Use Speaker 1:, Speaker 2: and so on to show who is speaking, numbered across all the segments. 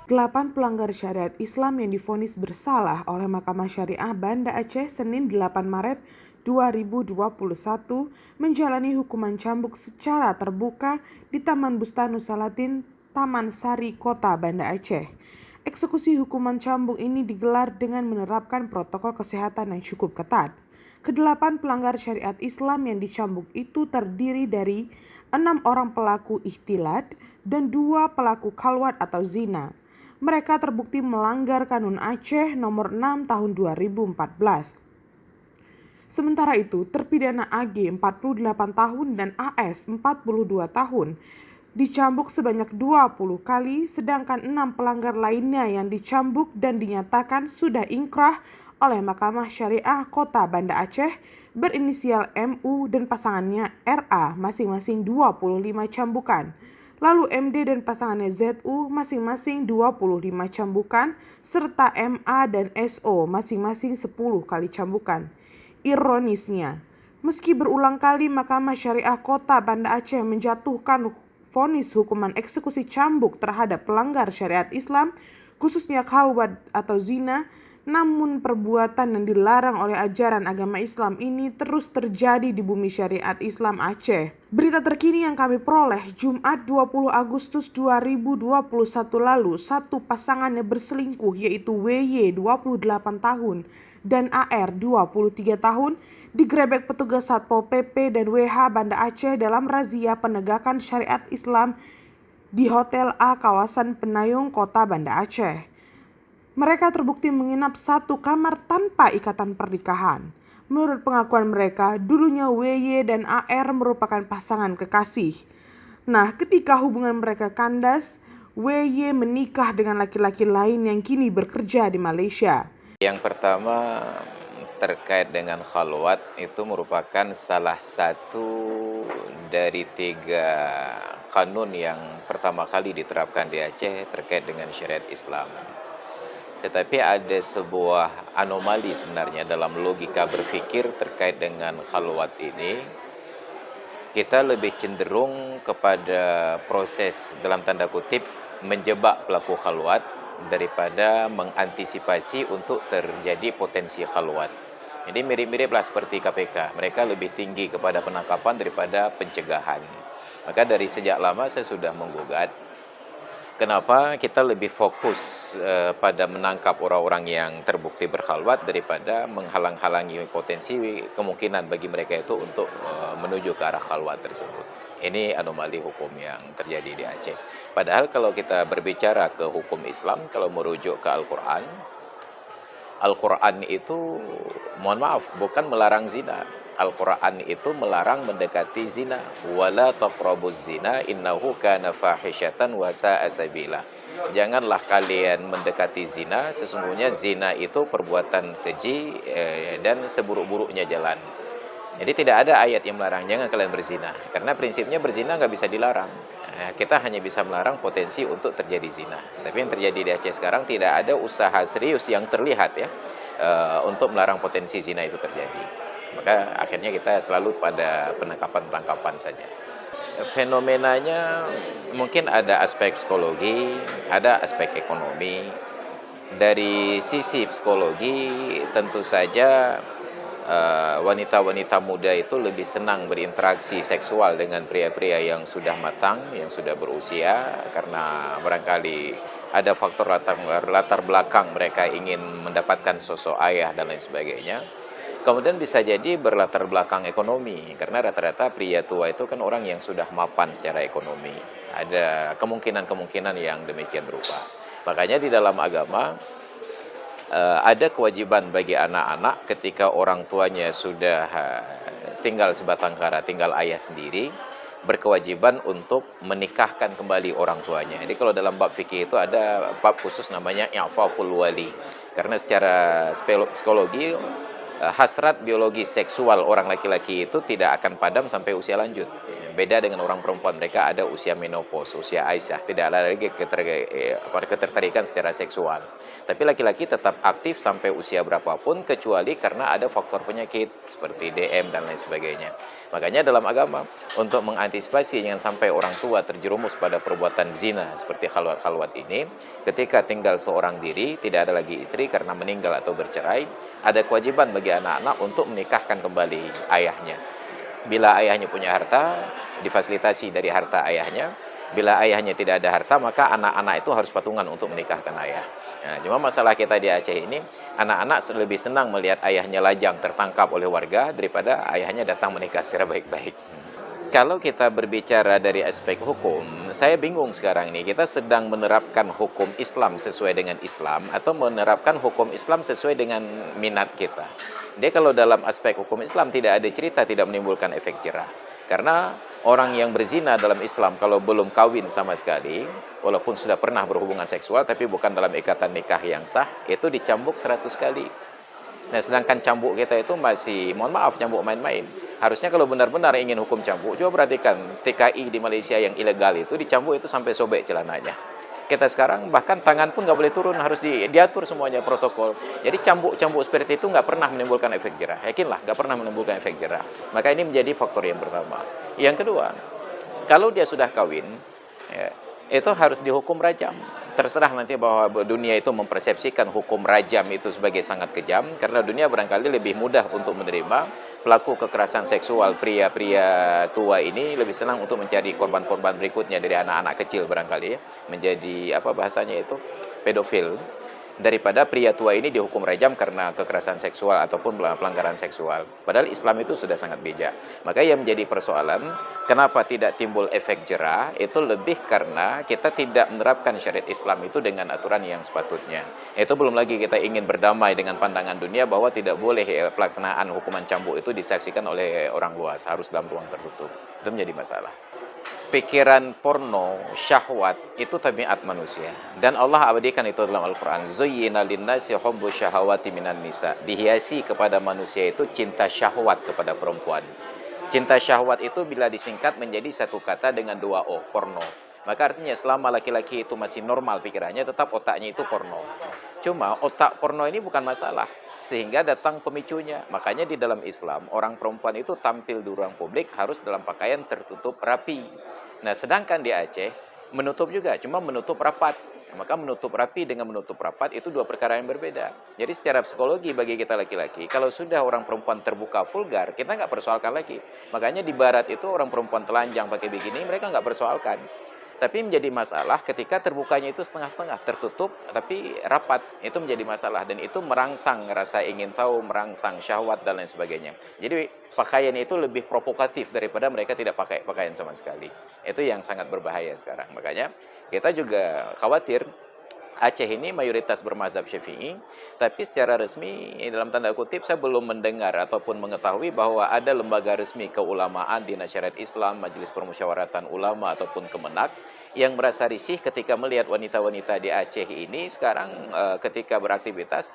Speaker 1: 8 pelanggar syariat Islam yang divonis bersalah oleh Mahkamah Syariah Banda Aceh Senin 8 Maret 2021 menjalani hukuman cambuk secara terbuka di Taman Bustanus Salatin, Taman Sari, Kota Banda Aceh. Eksekusi hukuman cambuk ini digelar dengan menerapkan protokol kesehatan yang cukup ketat. Kedelapan pelanggar syariat Islam yang dicambuk itu terdiri dari 6 orang pelaku ikhtilat dan 2 pelaku khalwat atau zina. Mereka terbukti melanggar Kanun Aceh nomor 6 tahun 2014. Sementara itu, terpidana AG 48 tahun dan AS 42 tahun dicambuk sebanyak 20 kali, sedangkan 6 pelanggar lainnya yang dicambuk dan dinyatakan sudah ingkrah oleh Mahkamah Syariah Kota Banda Aceh berinisial MU dan pasangannya RA masing-masing 25 cambukan. Lalu MD dan pasangannya ZU masing-masing 25 cambukan, serta MA dan SO masing-masing 10 kali cambukan. Ironisnya, meski berulang kali Mahkamah Syariah Kota Banda Aceh menjatuhkan vonis hukuman eksekusi cambuk terhadap pelanggar syariat Islam, khususnya khalwat atau zina, namun perbuatan yang dilarang oleh ajaran agama Islam ini terus terjadi di bumi syariat Islam Aceh. Berita terkini yang kami peroleh Jumat 20 Agustus 2021 lalu, satu pasangannya berselingkuh yaitu WY 28 tahun dan AR 23 tahun digrebek petugas Satpol PP dan WH Banda Aceh dalam razia penegakan syariat Islam di Hotel A kawasan Penayung Kota Banda Aceh. Mereka terbukti menginap satu kamar tanpa ikatan pernikahan. Menurut pengakuan mereka, dulunya WY dan AR merupakan pasangan kekasih. Nah, ketika hubungan mereka kandas, WY menikah dengan laki-laki lain yang kini bekerja di Malaysia.
Speaker 2: Yang pertama terkait dengan khalwat itu merupakan salah satu dari 3 kanun yang pertama kali diterapkan di Aceh terkait dengan syariat Islam. Tetapi ada sebuah anomali sebenarnya dalam logika berpikir terkait dengan khalwat ini. Kita lebih cenderung kepada proses dalam tanda kutip menjebak pelaku khalwat daripada mengantisipasi untuk terjadi potensi khalwat. Jadi mirip-miriplah seperti KPK. Mereka lebih tinggi kepada penangkapan daripada pencegahan. Maka dari sejak lama saya sudah menggugat, kenapa kita lebih fokus pada menangkap orang-orang yang terbukti berkhalwat daripada menghalang-halangi potensi kemungkinan bagi mereka itu untuk menuju ke arah khalwat tersebut. Ini anomali hukum yang terjadi di Aceh. Padahal kalau kita berbicara ke hukum Islam, kalau merujuk ke Al-Quran, Al-Quran itu, mohon maaf, bukan melarang zina. Al-Quran itu melarang mendekati zina. Wala taqrabuz zina innahu kana fahisyatan wa sa'a sabila. Janganlah kalian mendekati zina, sesungguhnya zina itu perbuatan keji dan seburuk-buruknya jalan. Jadi tidak ada ayat yang melarang jangan kalian berzina, karena prinsipnya berzina nggak bisa dilarang. Kita hanya bisa melarang potensi untuk terjadi zina. Tapi yang terjadi di Aceh sekarang tidak ada usaha serius yang terlihat ya untuk melarang potensi zina itu terjadi. Maka akhirnya kita selalu pada penangkapan-penangkapan saja. Fenomenanya mungkin ada aspek psikologi, ada aspek ekonomi. Dari sisi psikologi tentu saja wanita-wanita muda itu lebih senang berinteraksi seksual dengan pria-pria yang sudah matang, yang sudah berusia, karena barangkali ada faktor latar belakang mereka ingin mendapatkan sosok ayah dan lain sebagainya. Kemudian bisa jadi berlatar belakang ekonomi, karena rata-rata pria tua itu kan orang yang sudah mapan secara ekonomi. Ada kemungkinan-kemungkinan yang demikian rupa. Makanya di dalam agama ada kewajiban bagi anak-anak ketika orang tuanya sudah tinggal sebatang kara, tinggal ayah sendiri, berkewajiban untuk menikahkan kembali orang tuanya. Jadi kalau dalam bab fikih itu ada bab khusus namanya i'faful wali. Karena secara psikologi hasrat biologi seksual orang laki-laki itu tidak akan padam sampai usia lanjut. Beda dengan orang perempuan, mereka ada usia menopause, usia Aisyah, tidak ada lagi ketertarikan secara seksual. Tapi laki-laki tetap aktif sampai usia berapapun, kecuali karena ada faktor penyakit seperti DM dan lain sebagainya. Makanya dalam agama, untuk mengantisipasi jangan sampai orang tua terjerumus pada perbuatan zina seperti khalwat-khalwat ini, ketika tinggal seorang diri, tidak ada lagi istri karena meninggal atau bercerai, ada kewajiban bagi anak-anak untuk menikahkan kembali ayahnya. Bila ayahnya punya harta, difasilitasi dari harta ayahnya. Bila ayahnya tidak ada harta, maka anak-anak itu harus patungan untuk menikahkan ayah. Nah, cuma masalah kita di Aceh ini, anak-anak lebih senang melihat ayahnya lajang tertangkap oleh warga daripada ayahnya datang menikah secara baik-baik. Kalau kita berbicara dari aspek hukum, saya bingung sekarang ini. Kita sedang menerapkan hukum Islam sesuai dengan Islam atau menerapkan hukum Islam sesuai dengan minat kita. Dia kalau dalam aspek hukum Islam tidak ada cerita tidak menimbulkan efek jerah. Karena orang yang berzina dalam Islam kalau belum kawin sama sekali, walaupun sudah pernah berhubungan seksual tapi bukan dalam ikatan nikah yang sah, itu dicambuk 100 kali. Nah, sedangkan cambuk kita itu masih, mohon maaf, cambuk main-main. Harusnya kalau benar-benar ingin hukum cambuk, coba perhatikan TKI di Malaysia yang ilegal itu, dicambuk itu sampai sobek celananya. Kita sekarang bahkan tangan pun nggak boleh turun, harus diatur semuanya protokol. Jadi cambuk-cambuk seperti itu nggak pernah menimbulkan efek jerah. Yakinlah, nggak pernah menimbulkan efek jerah. Maka ini menjadi faktor yang pertama. Yang kedua, kalau dia sudah kawin, ya, itu harus dihukum rajam. Terserah nanti bahwa dunia itu mempersepsikan hukum rajam itu sebagai sangat kejam, karena dunia barangkali lebih mudah untuk menerima pelaku kekerasan seksual pria-pria tua ini lebih senang untuk mencari korban-korban berikutnya dari anak-anak kecil barangkali ya, menjadi apa bahasanya itu, pedofil, daripada pria tua ini dihukum rajam karena kekerasan seksual ataupun pelanggaran seksual. Padahal Islam itu sudah sangat bijak. Maka yang menjadi persoalan, kenapa tidak timbul efek jerah, itu lebih karena kita tidak menerapkan syariat Islam itu dengan aturan yang sepatutnya. Itu belum lagi kita ingin berdamai dengan pandangan dunia bahwa tidak boleh pelaksanaan hukuman cambuk itu disaksikan oleh orang luas, harus dalam ruang tertutup. Itu menjadi masalah. Pikiran porno, syahwat itu tabiat manusia, dan Allah abadikan itu dalam Al-Qur'an. Zuyyina lin-nasi hubbu syahawati minan nisa. Dihiasi kepada manusia itu cinta syahwat kepada perempuan. Cinta syahwat itu bila disingkat menjadi satu kata dengan dua o, porno. Maka artinya selama laki-laki itu masih normal pikirannya, tetap otaknya itu porno. Cuma otak porno ini bukan masalah, sehingga datang pemicunya. Makanya di dalam Islam, orang perempuan itu tampil di ruang publik harus dalam pakaian tertutup rapi. Nah, sedangkan di Aceh, menutup juga, cuma menutup rapat. Maka menutup rapi dengan menutup rapat itu dua perkara yang berbeda. Jadi secara psikologi bagi kita laki-laki, kalau sudah orang perempuan terbuka vulgar, kita nggak persoalkan lagi. Makanya di barat itu orang perempuan telanjang pakai bikini, mereka nggak persoalkan. Tapi menjadi masalah ketika terbukanya itu setengah-setengah, tertutup tapi rapat, itu menjadi masalah, dan itu merangsang rasa ingin tahu, merangsang syahwat dan lain sebagainya. Jadi pakaian itu lebih provokatif daripada mereka tidak pakai pakaian sama sekali. Itu yang sangat berbahaya sekarang. Makanya kita juga khawatir Aceh ini mayoritas bermazhab Syafi'i, tapi secara resmi dalam tanda kutip saya belum mendengar ataupun mengetahui bahwa ada lembaga resmi keulamaan di Syariat Islam, Majelis Permusyawaratan Ulama ataupun Kemenak yang merasa risih ketika melihat wanita-wanita di Aceh ini sekarang ketika beraktivitas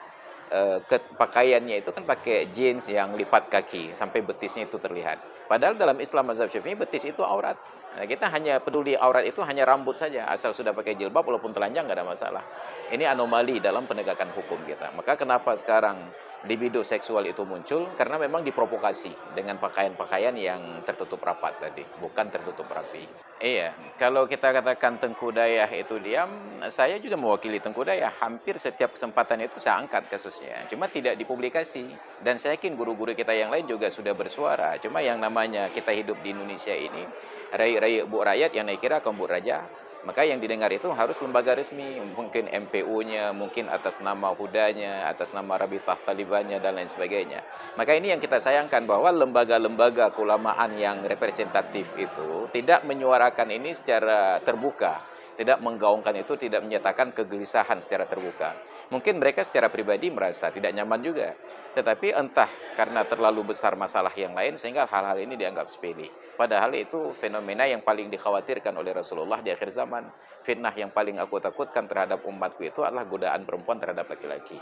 Speaker 2: pakaiannya itu kan pakai jeans yang lipat kaki sampai betisnya itu terlihat. Padahal dalam Islam mazhab Syafi'i betis itu aurat. Nah, kita hanya peduli aurat itu hanya rambut saja, asal sudah pakai jilbab walaupun telanjang nggak ada masalah. Ini anomali dalam penegakan hukum kita. Maka kenapa sekarang libido seksual itu muncul? Karena memang diprovokasi dengan pakaian-pakaian yang tertutup rapat tadi, bukan tertutup rapi. Iya, kalau kita katakan Tengku Dayah itu diam, saya juga mewakili Tengku Dayah. Hampir setiap kesempatan itu saya angkat kasusnya, cuma tidak dipublikasi. Dan saya yakin guru-guru kita yang lain juga sudah bersuara. Cuma yang namanya kita hidup di Indonesia ini, rakyat bu rakyat yang naik kira kaum bu raja, maka yang didengar itu harus lembaga resmi, mungkin MPU-nya, mungkin atas nama Hudanya, atas nama Rabitah Talibannya dan lain sebagainya. Maka ini yang kita sayangkan, bahwa lembaga-lembaga keulamaan yang representatif itu tidak menyuarakan ini secara terbuka, tidak menggaungkan itu, tidak menyatakan kegelisahan secara terbuka. Mungkin mereka secara pribadi merasa tidak nyaman juga, tetapi entah karena terlalu besar masalah yang lain sehingga hal-hal ini dianggap sepele. Padahal itu fenomena yang paling dikhawatirkan oleh Rasulullah di akhir zaman. Fitnah yang paling aku takutkan terhadap umatku itu adalah godaan perempuan terhadap laki-laki.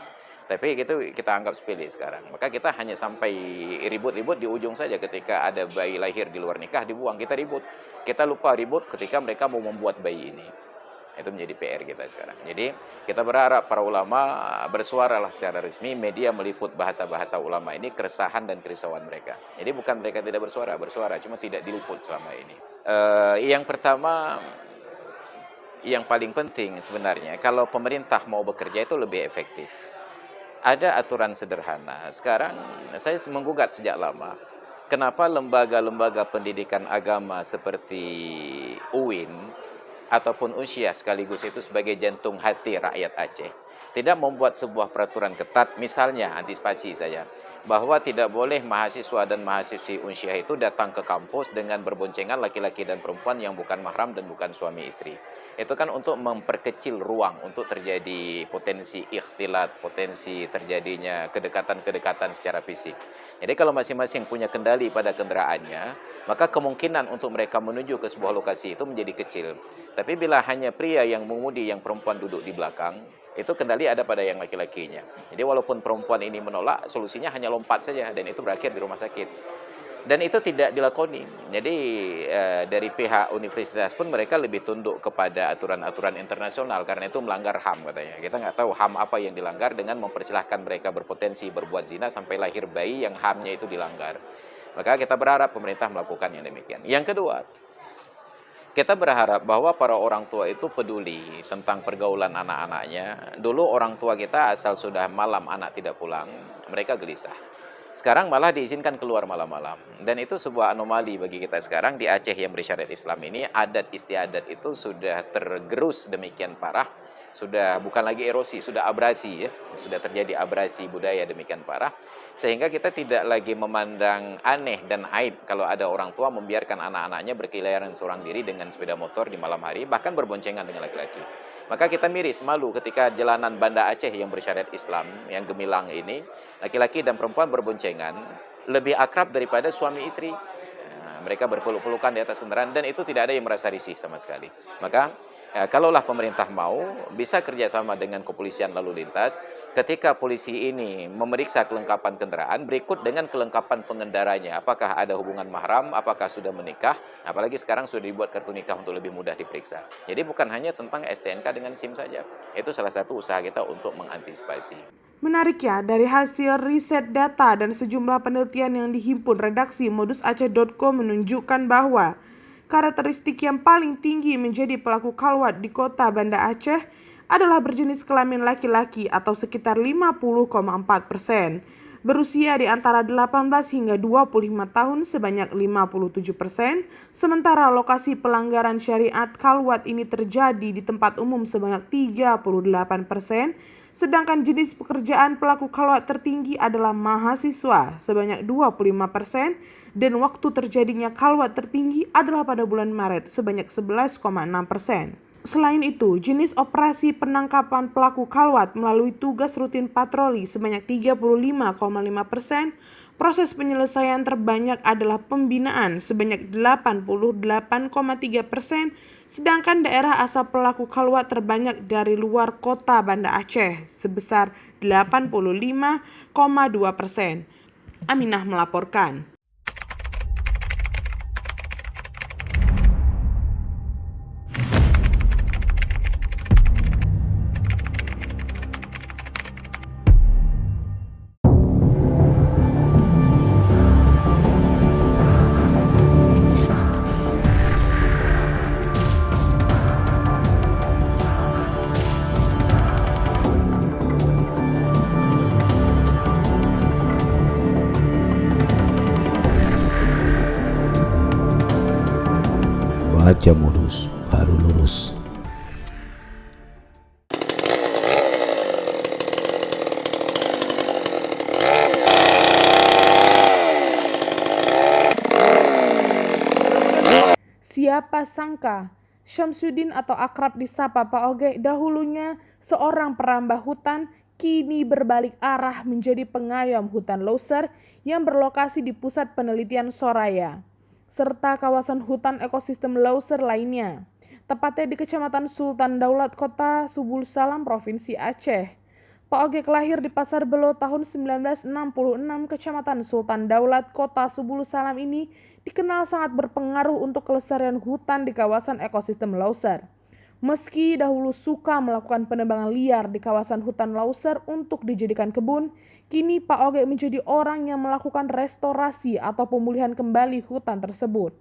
Speaker 2: Tapi itu kita anggap sepele sekarang. Maka kita hanya sampai ribut-ribut di ujung saja, ketika ada bayi lahir di luar nikah dibuang, kita ribut. Kita lupa ribut ketika mereka mau membuat bayi ini. Itu menjadi PR kita sekarang. Jadi kita berharap para ulama bersuaralah secara resmi, media meliput bahasa-bahasa ulama ini, keresahan dan kerisauan mereka. Jadi bukan mereka tidak bersuara, cuma tidak diliput selama ini. Yang pertama, yang paling penting sebenarnya, kalau pemerintah mau bekerja itu lebih efektif. Ada aturan sederhana. Sekarang saya menggugat sejak lama, kenapa lembaga-lembaga pendidikan agama seperti UIN ataupun usia sekaligus itu sebagai jantung hati rakyat Aceh tidak membuat sebuah peraturan ketat, misalnya antisipasi saja, bahwa tidak boleh mahasiswa dan mahasiswi Unsyah itu datang ke kampus dengan berboncengan laki-laki dan perempuan yang bukan mahram dan bukan suami istri. Itu kan untuk memperkecil ruang untuk terjadi potensi ikhtilat, potensi terjadinya kedekatan-kedekatan secara fisik. Jadi kalau masing-masing punya kendali pada kendaraannya, maka kemungkinan untuk mereka menuju ke sebuah lokasi itu menjadi kecil. Tapi bila hanya pria yang mengemudi, yang perempuan duduk di belakang, itu kendali ada pada yang laki-lakinya. Jadi walaupun perempuan ini menolak, solusinya hanya lompat saja dan itu berakhir di rumah sakit. Dan itu tidak dilakoni. Jadi dari pihak universitas pun mereka lebih tunduk kepada aturan-aturan internasional karena itu melanggar HAM katanya. Kita nggak tahu HAM apa yang dilanggar dengan mempersilahkan mereka berpotensi berbuat zina sampai lahir bayi yang HAM-nya itu dilanggar. Maka kita berharap pemerintah melakukan yang demikian. Yang kedua, kita berharap bahwa para orang tua itu peduli tentang pergaulan anak-anaknya. Dulu orang tua kita asal sudah malam anak tidak pulang, mereka gelisah. Sekarang malah diizinkan keluar malam-malam. Dan itu sebuah anomali bagi kita sekarang di Aceh yang bersyariat Islam ini. Adat istiadat itu sudah tergerus demikian parah. Sudah bukan lagi erosi, sudah abrasi ya. Sudah terjadi abrasi budaya demikian parah. Sehingga kita tidak lagi memandang aneh dan aib kalau ada orang tua membiarkan anak-anaknya berkeliaran seorang diri dengan sepeda motor di malam hari, bahkan berboncengan dengan laki-laki. Maka kita miris, malu ketika jalanan Banda Aceh yang bersyariat Islam, yang gemilang ini, laki-laki dan perempuan berboncengan, lebih akrab daripada suami istri. Mereka berpeluk-pelukan di atas kendaraan, dan itu tidak ada yang merasa risih sama sekali. Maka, kalaulah pemerintah mau, bisa kerjasama dengan kepolisian lalu lintas, ketika polisi ini memeriksa kelengkapan kendaraan, berikut dengan kelengkapan pengendaranya. Apakah ada hubungan mahram, apakah sudah menikah, apalagi sekarang sudah dibuat kartu nikah untuk lebih mudah diperiksa. Jadi bukan hanya tentang STNK dengan SIM saja. Itu salah satu usaha kita untuk mengantisipasi.
Speaker 1: Menariknya, dari hasil riset data dan sejumlah penelitian yang dihimpun redaksi modusaceh.com menunjukkan bahwa karakteristik yang paling tinggi menjadi pelaku khalwat di kota Banda Aceh adalah berjenis kelamin laki-laki atau sekitar 50,4%. Berusia di antara 18 hingga 25 tahun sebanyak 57%, sementara lokasi pelanggaran syariat khalwat ini terjadi di tempat umum sebanyak 38%, sedangkan jenis pekerjaan pelaku khalwat tertinggi adalah mahasiswa sebanyak 25% dan waktu terjadinya khalwat tertinggi adalah pada bulan Maret sebanyak 11,6%. Selain itu, jenis operasi penangkapan pelaku khalwat melalui tugas rutin patroli sebanyak 35,5%, proses penyelesaian terbanyak adalah pembinaan sebanyak 88,3%, sedangkan daerah asal pelaku khalwat terbanyak dari luar kota Banda Aceh sebesar 85,2%. Aminah melaporkan.
Speaker 3: Baca Modus baru lurus.
Speaker 1: Siapa sangka Syamsuddin atau akrab disapa Pak Oge dahulunya seorang perambah hutan kini berbalik arah menjadi pengayom hutan Loser yang berlokasi di pusat penelitian Soraya serta kawasan hutan ekosistem Loser lainnya, tepatnya di Kecamatan Sultan Daulat, Kota Subul Salam, Provinsi Aceh. Pak Oge lahir di Pasar Belo tahun 1966. Kecamatan Sultan Daulat, Kota Subul Salam ini dikenal sangat berpengaruh untuk kelestarian hutan di kawasan ekosistem Loser. Meski dahulu suka melakukan penebangan liar di kawasan hutan Lauser untuk dijadikan kebun, kini Pak Ogek menjadi orang yang melakukan restorasi atau pemulihan kembali hutan tersebut.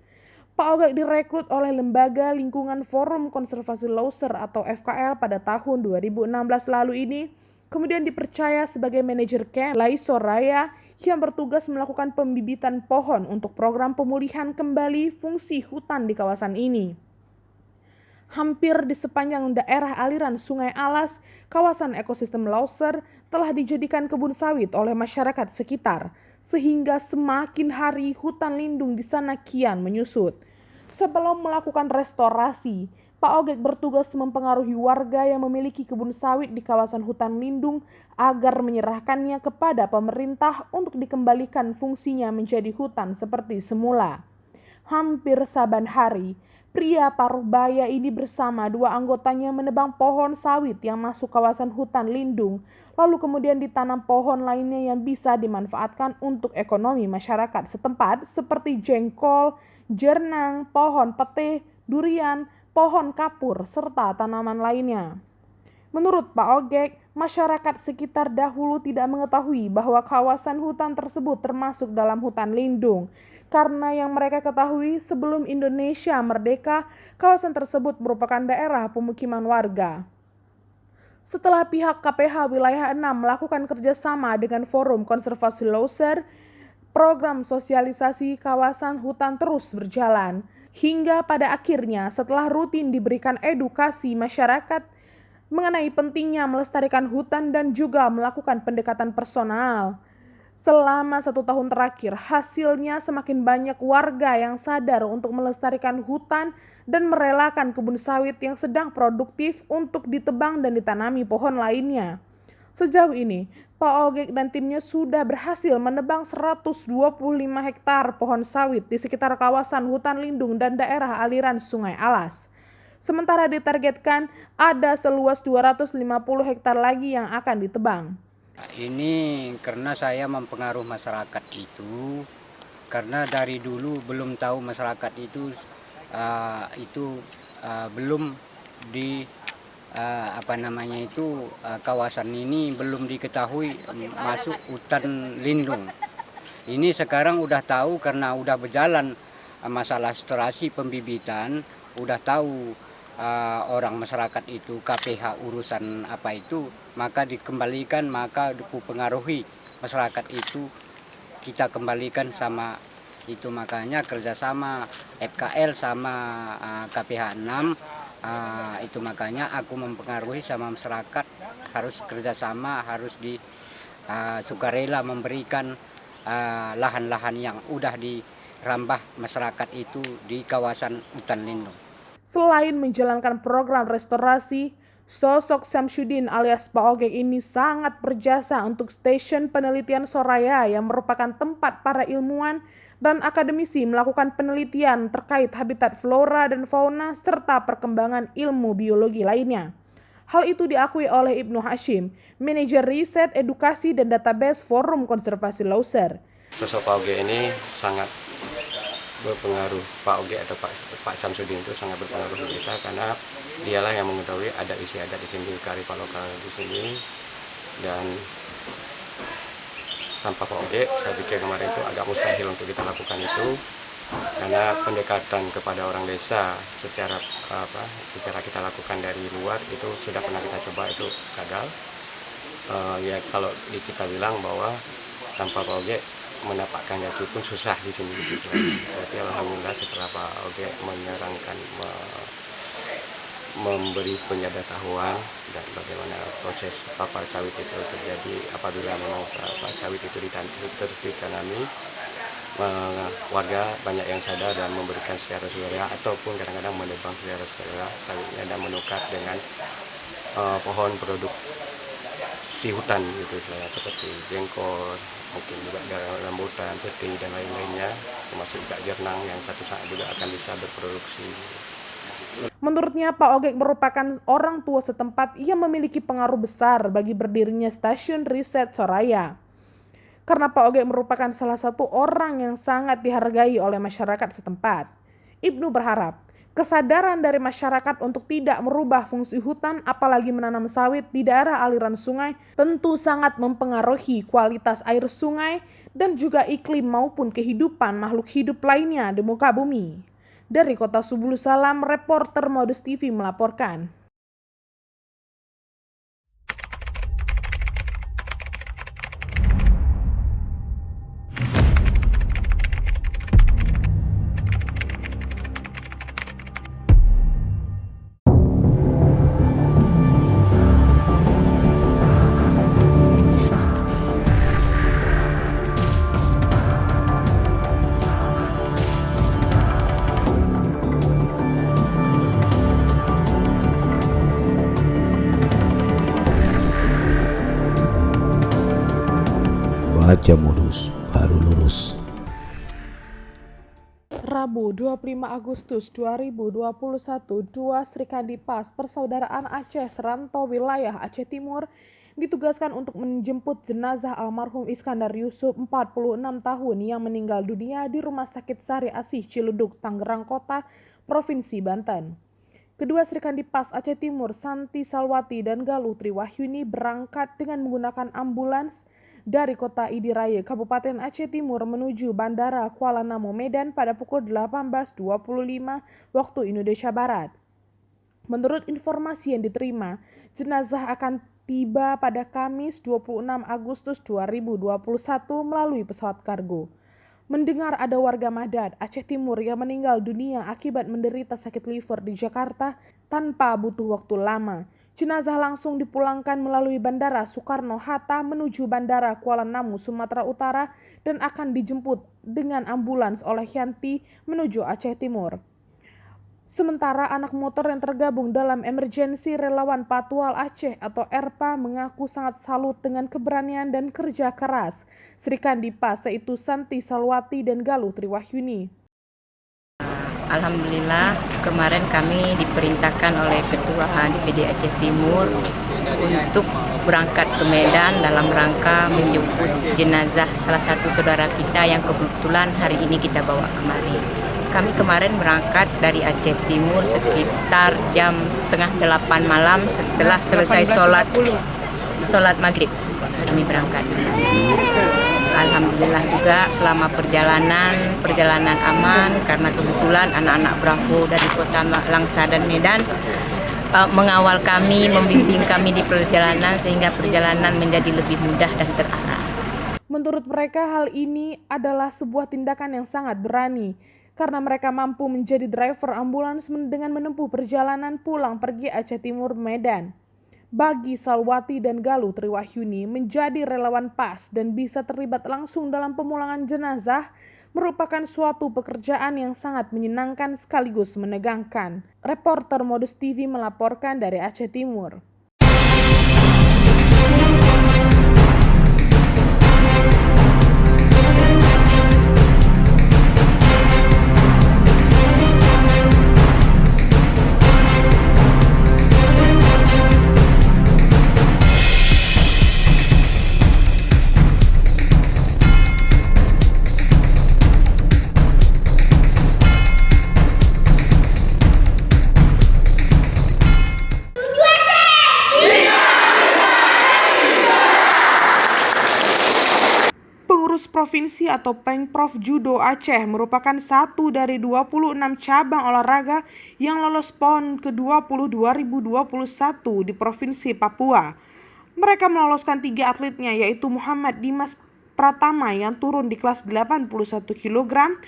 Speaker 1: Pak Ogek direkrut oleh Lembaga Lingkungan Forum Konservasi Lauser atau FKL pada tahun 2016 lalu ini, kemudian dipercaya sebagai manajer camp Lai Soraya yang bertugas melakukan pembibitan pohon untuk program pemulihan kembali fungsi hutan di kawasan ini. Hampir di sepanjang daerah aliran Sungai Alas, kawasan ekosistem Lauser telah dijadikan kebun sawit oleh masyarakat sekitar, sehingga semakin hari hutan lindung di sana kian menyusut. Sebelum melakukan restorasi, Pak Ogek bertugas mempengaruhi warga yang memiliki kebun sawit di kawasan hutan lindung agar menyerahkannya kepada pemerintah untuk dikembalikan fungsinya menjadi hutan seperti semula. Hampir saban hari, pria paruh baya ini bersama dua anggotanya menebang pohon sawit yang masuk kawasan hutan lindung, lalu kemudian ditanam pohon lainnya yang bisa dimanfaatkan untuk ekonomi masyarakat setempat seperti jengkol, jernang, pohon pete, durian, pohon kapur, serta tanaman lainnya. Menurut Pak Ogek, masyarakat sekitar dahulu tidak mengetahui bahwa kawasan hutan tersebut termasuk dalam hutan lindung. Karena yang mereka ketahui sebelum Indonesia merdeka, kawasan tersebut merupakan daerah pemukiman warga. Setelah pihak KPH Wilayah 6 melakukan kerjasama dengan Forum Konservasi Lauser, program sosialisasi kawasan hutan terus berjalan. Hingga pada akhirnya setelah rutin diberikan edukasi masyarakat mengenai pentingnya melestarikan hutan dan juga melakukan pendekatan personal. Selama 1 tahun terakhir, hasilnya semakin banyak warga yang sadar untuk melestarikan hutan dan merelakan kebun sawit yang sedang produktif untuk ditebang dan ditanami pohon lainnya. Sejauh ini, Pak Ogek dan timnya sudah berhasil menebang 125 hektar pohon sawit di sekitar kawasan hutan lindung dan daerah aliran Sungai Alas. Sementara ditargetkan ada seluas 250 hektar lagi yang akan ditebang.
Speaker 4: Ini karena saya mempengaruhi masyarakat itu, karena dari dulu belum tahu masyarakat itu belum di kawasan ini belum diketahui masuk hutan lindung. Ini sekarang udah tahu karena udah berjalan masalah restorasi pembibitan, udah tahu orang masyarakat itu KPH urusan apa itu, maka dikembalikan, maka dipengaruhi masyarakat itu kita kembalikan sama itu. Makanya kerjasama FKL sama KPH 6 itu, makanya aku mempengaruhi sama masyarakat harus kerjasama, harus sukarela memberikan lahan-lahan yang udah dirambah masyarakat itu di kawasan hutan lindung.
Speaker 1: Selain menjalankan program restorasi, sosok Syamsuddin alias Pak Ogek ini sangat berjasa untuk Stasiun Penelitian Soraya yang merupakan tempat para ilmuwan dan akademisi melakukan penelitian terkait habitat flora dan fauna serta perkembangan ilmu biologi lainnya. Hal itu diakui oleh Ibnu Hashim, manajer riset, edukasi, dan database Forum Konservasi Lauser.
Speaker 5: Sosok Pak Ogek ini sangat berpengaruh. Pak Ogek atau Pak Syamsuddin itu sangat berpengaruh di kita karena dialah yang mengetahui adat istiadat di sini, kearifan lokal di sini. Dan tanpa Pak Ogek, saya pikir kemarin itu agak mustahil untuk kita lakukan itu, karena pendekatan kepada orang desa secara kita lakukan dari luar itu sudah pernah kita coba, itu gagal. Ya kalau kita bilang bahwa tanpa Pak Ogek menapakkan kaki pun susah di sini gitu. Tapi alhamdulillah setelah Pak Ogek menerangkan, memberi pengetahuan dan bagaimana proses papan sawit itu terjadi apabila memang papan sawit itu terus ditanami, warga banyak yang sadar dan memberikan secara sukarela ataupun kadang-kadang menebang secara sukarela sawitnya dan menukar dengan pohon produk si hutan gitu, seperti jengkol, mungkin juga rambutan, peti dan lain-lainnya, termasuk juga jernang yang satu saat juga akan bisa berproduksi.
Speaker 1: Menurutnya, Pak Ogek merupakan orang tua setempat yang memiliki pengaruh besar bagi berdirinya Stasiun Riset Soraya. Karena Pak Ogek merupakan salah satu orang yang sangat dihargai oleh masyarakat setempat. Ibnu berharap Kesadaran dari masyarakat untuk tidak merubah fungsi hutan, apalagi menanam sawit di daerah aliran sungai, tentu sangat mempengaruhi kualitas air sungai dan juga iklim maupun kehidupan makhluk hidup lainnya di muka bumi. Dari Kota Subulu Salam, reporter Modus TV melaporkan.
Speaker 3: Baca Modus Baru Lurus.
Speaker 1: Rabu 25 Agustus 2021, dua Srikandi Pas Persaudaraan Aceh Serantau wilayah Aceh Timur ditugaskan untuk menjemput jenazah almarhum Iskandar Yusuf 46 tahun yang meninggal dunia di Rumah Sakit Sari Asih Ciledug, Tangerang Kota, Provinsi Banten. Kedua Srikandi Pas Aceh Timur, Santi Salwati dan Galuh Triwahyuni berangkat dengan menggunakan ambulans dari Kota Idiraya, Kabupaten Aceh Timur menuju Bandara Kuala Namu, Medan pada pukul 18.25 waktu Indonesia Barat. Menurut informasi yang diterima, jenazah akan tiba pada Kamis 26 Agustus 2021 melalui pesawat kargo. Mendengar ada warga Madad, Aceh Timur yang meninggal dunia akibat menderita sakit liver di Jakarta tanpa butuh waktu lama, jenazah langsung dipulangkan melalui Bandara Soekarno-Hatta menuju Bandara Kuala Namu, Sumatera Utara dan akan dijemput dengan ambulans oleh Yanti menuju Aceh Timur. Sementara anak motor yang tergabung dalam emergensi relawan Patwal Aceh atau ERPA mengaku sangat salut dengan keberanian dan kerja keras Srikandi Pas, yaitu Santi Salwati dan Galuh Triwahyuni.
Speaker 6: Alhamdulillah kemarin kami diperintahkan oleh Ketua DPD Aceh Timur untuk berangkat ke Medan dalam rangka menjemput jenazah salah satu saudara kita yang kebetulan hari ini kita bawa kemari. Kami kemarin berangkat dari Aceh Timur sekitar jam 7:30 malam setelah selesai sholat maghrib. Kami berangkat. Alhamdulillah juga selama perjalanan aman karena kebetulan anak-anak Bravo dari Kota Langsa dan Medan mengawal kami, membimbing kami di perjalanan sehingga perjalanan menjadi lebih mudah dan terarah.
Speaker 1: Menurut mereka hal ini adalah sebuah tindakan yang sangat berani karena mereka mampu menjadi driver ambulans dengan menempuh perjalanan pulang pergi Aceh Timur Medan. Bagi Salwati dan Galuh Triwahyuni, menjadi relawan PAS dan bisa terlibat langsung dalam pemulangan jenazah merupakan suatu pekerjaan yang sangat menyenangkan sekaligus menegangkan. Reporter Modus TV melaporkan dari Aceh Timur. Provinsi atau Pengprov Judo Aceh merupakan satu dari 26 cabang olahraga yang lolos PON ke-20 2021 di Provinsi Papua. Mereka meloloskan 3 atletnya, yaitu Muhammad Dimas Pratama yang turun di kelas 81 kg,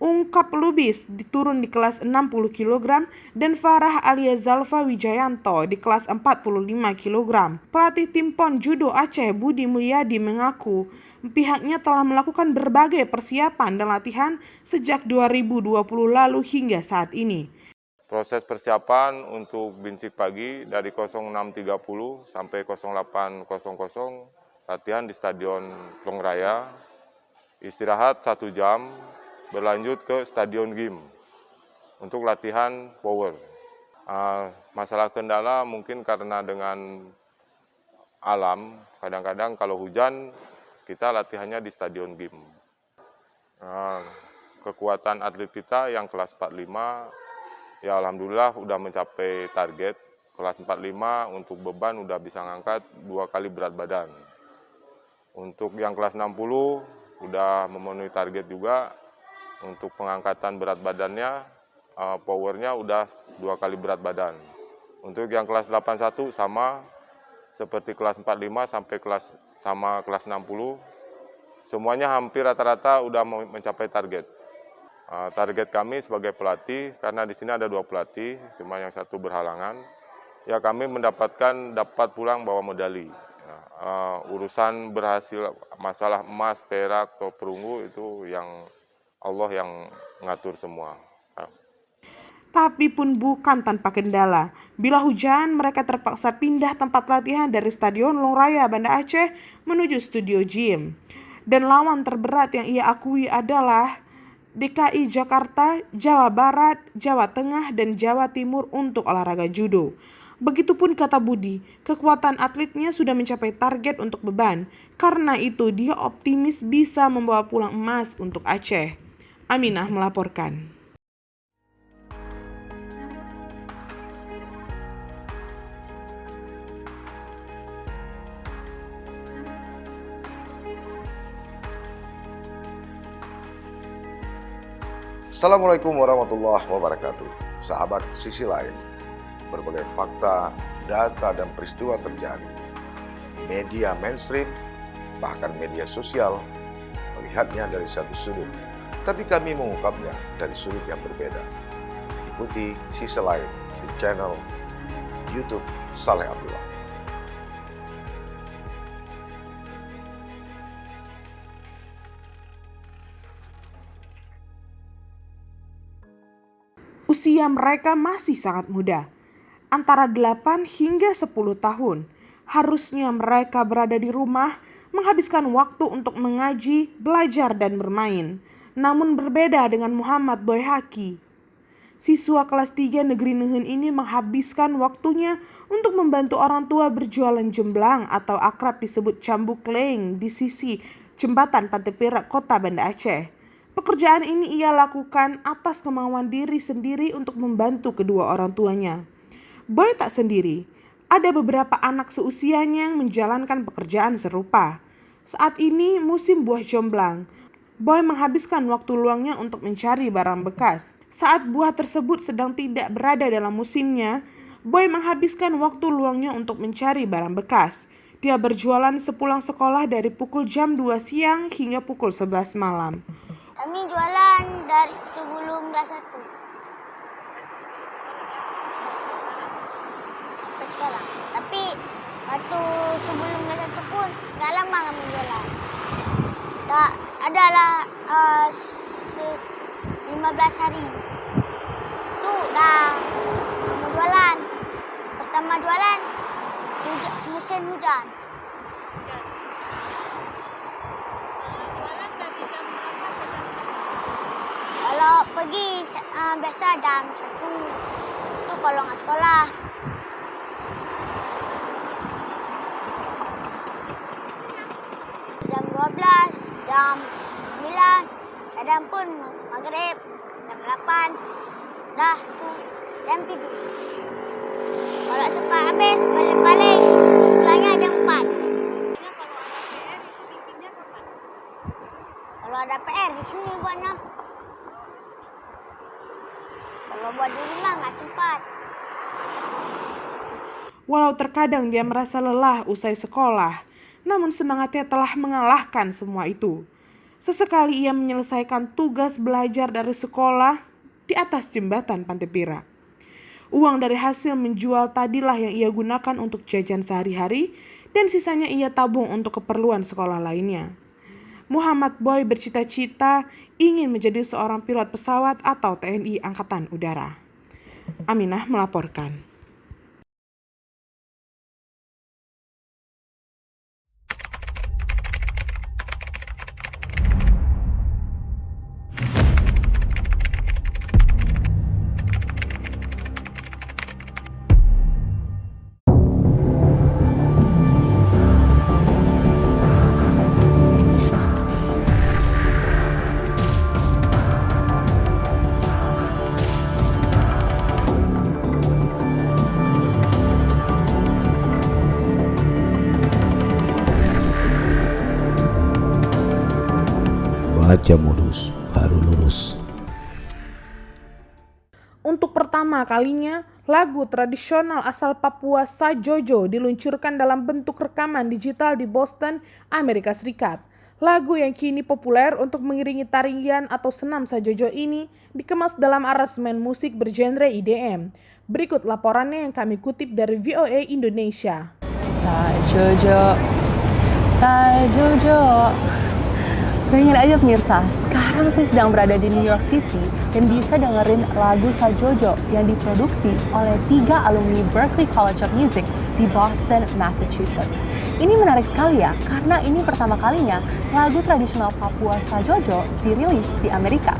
Speaker 1: Ungkap Lubis diturun di kelas 60 kg, dan Farah Alia Zalfa Wijayanto di kelas 45 kg. Pelatih tim PON Judo Aceh Budi Mulyadi mengaku pihaknya telah melakukan berbagai persiapan dan latihan sejak 2020 lalu hingga saat ini.
Speaker 7: Proses persiapan untuk binsip pagi dari 06.30 sampai 08.00 latihan di Stadion Longraya, istirahat 1 jam, berlanjut ke Stadion GIM untuk latihan power. Masalah kendala mungkin karena dengan alam, kadang-kadang kalau hujan kita latihannya di Stadion GIM. Kekuatan atlet kita yang kelas 45 Ya alhamdulillah udah mencapai target. Kelas 45 untuk beban udah bisa ngangkat 2 kali berat badan. Untuk yang kelas 60 udah memenuhi target juga. Untuk pengangkatan berat badannya, powernya udah 2 kali berat badan. Untuk yang kelas 81 sama seperti kelas 45 sampai kelas 60, semuanya hampir rata-rata udah mencapai target. Target kami sebagai pelatih, karena di sini ada 2 pelatih, cuma yang satu berhalangan, ya kami dapat pulang bawa medali. Urusan berhasil masalah emas, perak, atau perunggu itu yang Allah yang ngatur semua.
Speaker 1: Tapi pun bukan tanpa kendala. Bila hujan, mereka terpaksa pindah tempat latihan dari Stadion Longraya Banda Aceh menuju studio gym. Dan lawan terberat yang ia akui adalah DKI Jakarta, Jawa Barat, Jawa Tengah, dan Jawa Timur untuk olahraga judo. Begitupun kata Budi, kekuatan atletnya sudah mencapai target untuk beban. Karena itu dia optimis bisa membawa pulang emas untuk Aceh. Aminah melaporkan.
Speaker 8: Assalamualaikum warahmatullahi wabarakatuh. Sahabat Sisi Lain, berbagai fakta, data, dan peristiwa terjadi. Media mainstream, bahkan media sosial, melihatnya dari satu sudut, tapi kami mengungkapnya dari sudut yang berbeda. Ikuti Sisi Lain di channel YouTube Saleh Abdullah.
Speaker 1: Usia mereka masih sangat muda, antara 8 hingga 10 tahun. Harusnya mereka berada di rumah, menghabiskan waktu untuk mengaji, belajar, dan bermain. Namun berbeda dengan Muhammad Boy Haki. Siswa kelas 3 negeri Nehen ini menghabiskan waktunya untuk membantu orang tua berjualan jemblang atau akrab disebut cambuk leng di sisi jembatan Pantai Perak, Kota Banda Aceh. Pekerjaan ini ia lakukan atas kemauan diri sendiri untuk membantu kedua orang tuanya. Boy tak sendiri, ada beberapa anak seusianya yang menjalankan pekerjaan serupa. Saat ini musim buah jomblang. Boy menghabiskan waktu luangnya untuk mencari barang bekas. Saat buah tersebut sedang tidak berada dalam musimnya, Boy menghabiskan waktu luangnya untuk mencari barang bekas. Dia berjualan sepulang sekolah dari pukul jam 2 siang hingga pukul 11 malam.
Speaker 9: Kami jualan dari sebelum kelas 1 sampai sekarang. Tapi waktu sebelum kelas 1 pun gak lama kami jualan. Tak adalah 15 hari. Itu dah kamu jualan. Pertama jualan musim hujan. Kalau pergi biasa jam 1 itu kalau nggak sekolah. Jam 12, jam 9, kadang pun maghrib, jam 8, dah tu jam 7. Kalau cepat habis, balik-balik, pulangnya jam 4. Kalau ada PR di sini buatnya. Kalau buat di rumah nggak sempat.
Speaker 1: Walau terkadang dia merasa lelah usai sekolah, namun semangatnya telah mengalahkan semua itu. Sesekali ia menyelesaikan tugas belajar dari sekolah di atas jembatan Pantai Perak. Uang dari hasil menjual tadilah yang ia gunakan untuk jajan sehari-hari dan sisanya ia tabung untuk keperluan sekolah lainnya. Muhammad Boy bercita-cita ingin menjadi seorang pilot pesawat atau TNI Angkatan Udara. Aminah melaporkan.
Speaker 3: Baca Modus Baru Lurus.
Speaker 1: Untuk pertama kalinya, lagu tradisional asal Papua Sajojo diluncurkan dalam bentuk rekaman digital di Boston, Amerika Serikat. Lagu yang kini populer untuk mengiringi tarian atau senam Sajojo ini dikemas dalam aransemen musik bergenre IDM. Berikut laporannya yang kami kutip dari VOA Indonesia.
Speaker 10: Sajojo, Sajojo. Bayangin aja pemirsa, sekarang saya sedang berada di New York City dan bisa dengerin lagu Sajojo yang diproduksi oleh 3 alumni Berklee College of Music di Boston, Massachusetts. Ini menarik sekali ya, karena ini pertama kalinya lagu tradisional Papua Sajojo dirilis di Amerika.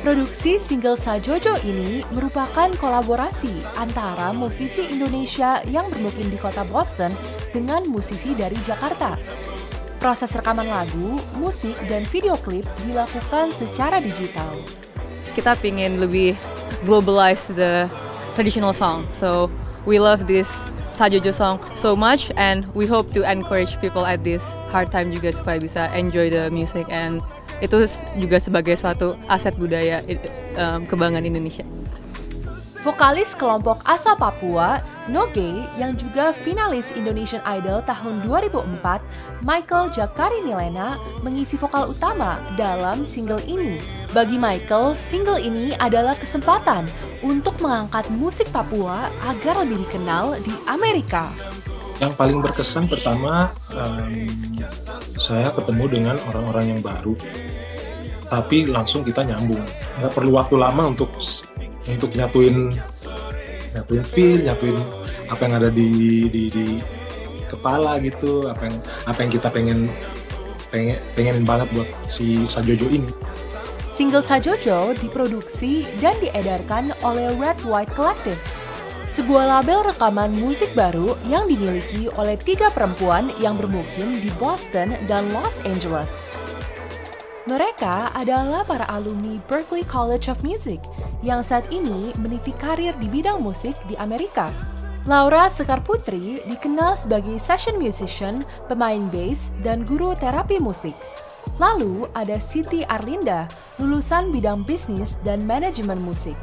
Speaker 10: Produksi single Sajojo ini merupakan kolaborasi antara musisi Indonesia yang bermukim di kota Boston dengan musisi dari Jakarta. Proses rekaman lagu, musik, dan video klip dilakukan secara digital.
Speaker 11: Kita pingin lebih globalize the traditional song, so we love this Sajojo song so much, and we hope to encourage people at this hard time juga supaya bisa enjoy the music, and itu juga sebagai suatu aset budaya kebanggaan Indonesia.
Speaker 10: Vokalis kelompok asal Papua, Noge, yang juga finalis Indonesian Idol tahun 2004, Michael Jakari Milena, mengisi vokal utama dalam single ini. Bagi Michael, single ini adalah kesempatan untuk mengangkat musik Papua agar lebih dikenal di Amerika.
Speaker 12: Yang paling berkesan pertama, saya ketemu dengan orang-orang yang baru, tapi langsung kita nyambung. Nggak perlu waktu lama untuk nyatuin feel, nyatuin apa yang ada di kepala gitu, apa yang kita pengen banget buat si Sajojo ini.
Speaker 10: Single Sajojo diproduksi dan diedarkan oleh Red White Collective, sebuah label rekaman musik baru yang dimiliki oleh 3 perempuan yang bermukim di Boston dan Los Angeles. Mereka adalah para alumni Berklee College of Music yang saat ini meniti karir di bidang musik di Amerika. Laura Sekar Putri dikenal sebagai session musician, pemain bass, dan guru terapi musik. Lalu ada Siti Arlinda, lulusan bidang bisnis dan manajemen musik.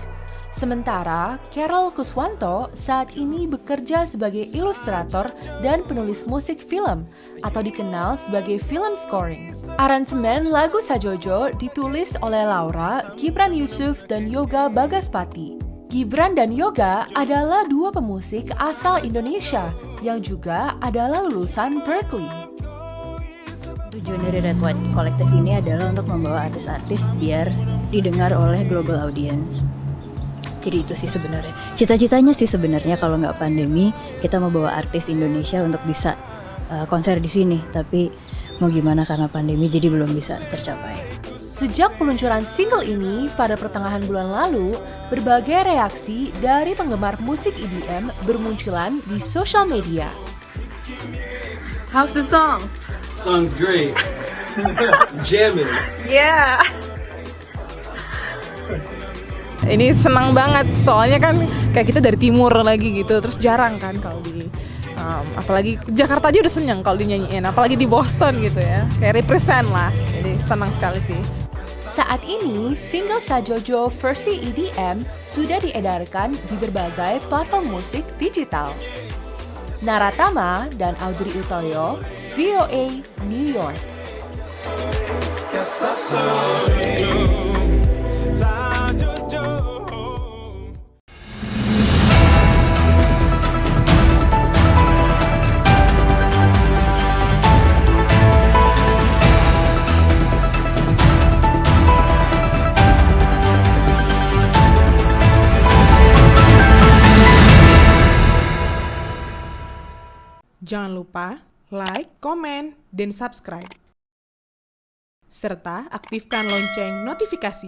Speaker 10: Sementara Carol Kuswanto saat ini bekerja sebagai ilustrator dan penulis musik film atau dikenal sebagai film scoring. Aransemen lagu Sajojo ditulis oleh Laura, Gibran Yusuf, dan Yoga Bagaspati. Gibran dan Yoga adalah 2 pemusik asal Indonesia yang juga adalah lulusan Berklee.
Speaker 13: Tujuan dari Red White Collective ini adalah untuk membawa artis-artis biar didengar oleh global audience. Jadi itu sih sebenarnya. Cita-citanya sih sebenarnya kalau nggak pandemi, kita mau bawa artis Indonesia untuk bisa konser di sini. Tapi mau gimana karena pandemi jadi belum bisa tercapai.
Speaker 10: Sejak peluncuran single ini pada pertengahan bulan lalu, berbagai reaksi dari penggemar musik EDM bermunculan di sosial media.
Speaker 11: How's the song?
Speaker 14: Song's great. Jamming.
Speaker 15: Yeah. Ini senang banget, soalnya kan kayak kita dari timur lagi gitu, terus jarang kan kalau di apalagi Jakarta aja udah seneng kalau dinyanyiin, apalagi di Boston gitu ya, kayak represent lah, jadi senang sekali sih.
Speaker 10: Saat ini, single Sajojo versi EDM sudah diedarkan di berbagai platform musik digital. Naratama dan Audrey Utoyo, VOA New York.
Speaker 1: Jangan lupa like, komen, dan subscribe. Serta aktifkan lonceng notifikasi